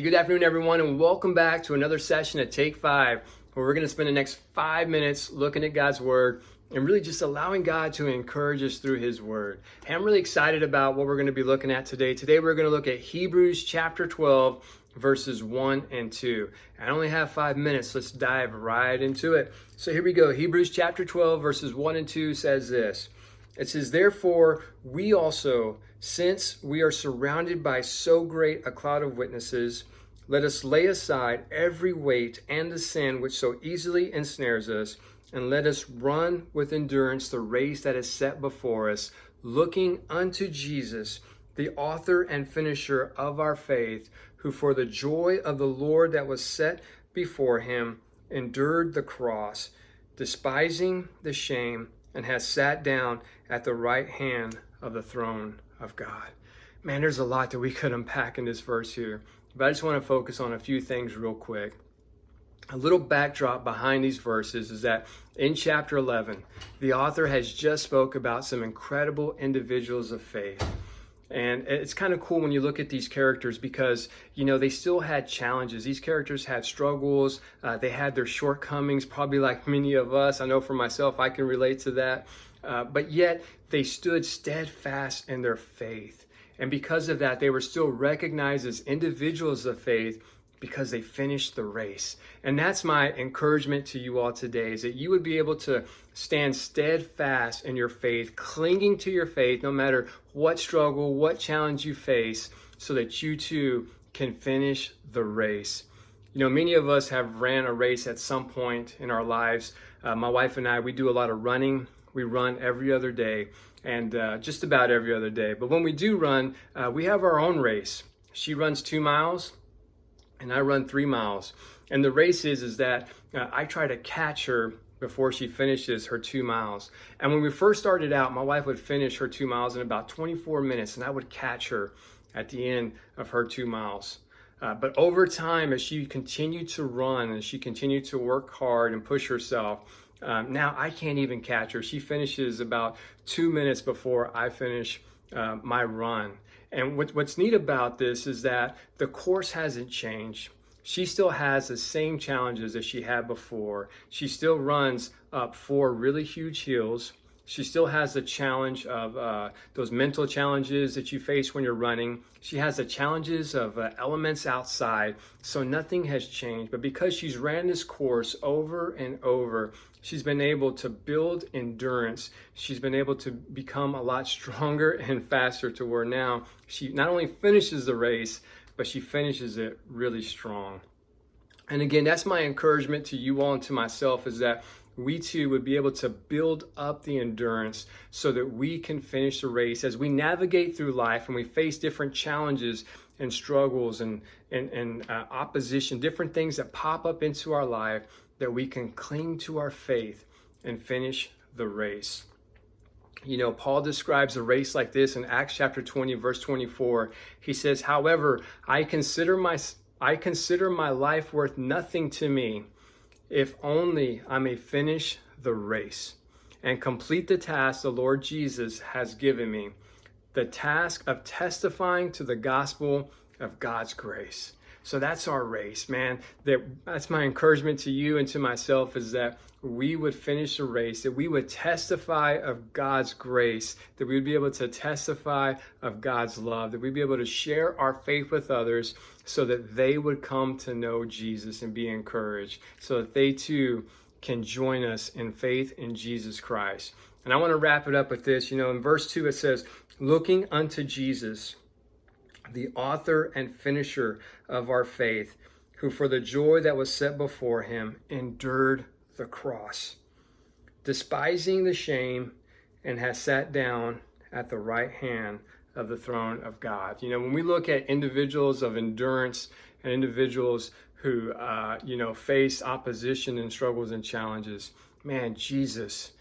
good afternoon, everyone, and welcome back to another session at Take 5, where we're going to spend the next 5 minutes looking at God's Word and really just allowing God to encourage us through His Word. Hey, I'm really excited about what we're going to be looking at today. Today, we're going to look at Hebrews chapter 12, verses 1 and 2. I only have 5 minutes. Let's dive right into it. So here we go. Hebrews chapter 12, verses 1 and 2 says this. It says, "Therefore, we also, since we are surrounded by so great a cloud of witnesses, let us lay aside every weight and the sin which so easily ensnares us, and let us run with endurance the race that is set before us, looking unto Jesus, the author and finisher of our faith, who for the joy of the Lord that was set before him endured the cross, despising the shame, and has sat down at the right hand of the throne of God." Man, there's a lot that we could unpack in this verse here, but I just want to focus on a few things real quick. A little backdrop behind these verses is that in chapter 11, the author has just spoke about some incredible individuals of faith. And it's kind of cool when you look at these characters because, they still had challenges. These characters had struggles. They had their shortcomings, probably like many of us. I know for myself, I can relate to that. But yet they stood steadfast in their faith. And because of that, they were still recognized as individuals of faith because they finished the race. And that's my encouragement to you all today, is that you would be able to stand steadfast in your faith, clinging to your faith, no matter what struggle, what challenge you face, so that you too can finish the race. Many of us have ran a race at some point in our lives. My wife and I, we do a lot of running. We run every other day, and just about every other day. But when we do run, we have our own race. She runs 2 miles, and I run 3 miles. And the race is that I try to catch her before she finishes her 2 miles. And when we first started out, my wife would finish her 2 miles in about 24 minutes, and I would catch her at the end of her 2 miles. But over time, as she continued to run and she continued to work hard and push herself, now I can't even catch her. She finishes about 2 minutes before I finish my run. And what's neat about this is that the course hasn't changed. She still has the same challenges as she had before. She still runs up 4 really huge hills. She still has the challenge of those mental challenges that you face when you're running. She has the challenges of elements outside. So nothing has changed. But because she's ran this course over and over, she's been able to build endurance. She's been able to become a lot stronger and faster, to where now she not only finishes the race, but she finishes it really strong. And again, that's my encouragement to you all and to myself, is that we too would be able to build up the endurance so that we can finish the race as we navigate through life and we face different challenges and struggles and opposition, different things that pop up into our life, that we can cling to our faith and finish the race. Paul describes a race like this in Acts chapter 20, verse 24. He says, "However, I consider my life worth nothing to me, if only I may finish the race and complete the task the Lord Jesus has given me, the task of testifying to the gospel of God's grace." So that's our race, man. That's my encouragement to you and to myself, is that we would finish the race, that we would testify of God's grace, that we would be able to testify of God's love, that we'd be able to share our faith with others so that they would come to know Jesus and be encouraged, so that they too can join us in faith in Jesus Christ. And I want to wrap it up with this. In verse 2 it says, "Looking unto Jesus, the author and finisher of our faith, who for the joy that was set before him endured the cross, despising the shame, and has sat down at the right hand of the throne of God." When we look at individuals of endurance and individuals who, face opposition and struggles and challenges, man, Jesus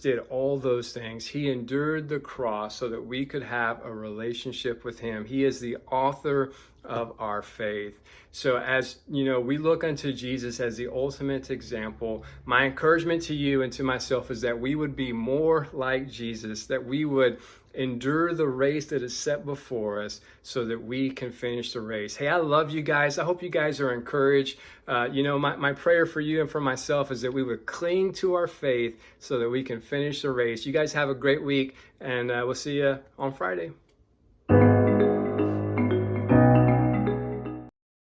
did all those things. He endured the cross so that we could have a relationship with him. He is the author of our faith. So as you know, we look unto Jesus as the ultimate example. My encouragement to you and to myself is that we would be more like Jesus, that we would endure the race that is set before us so that we can finish the race. Hey, I love you guys. I hope you guys are encouraged. My prayer for you and for myself is that we would cling to our faith so that we can finish the race. You guys have a great week, and we'll see you on Friday.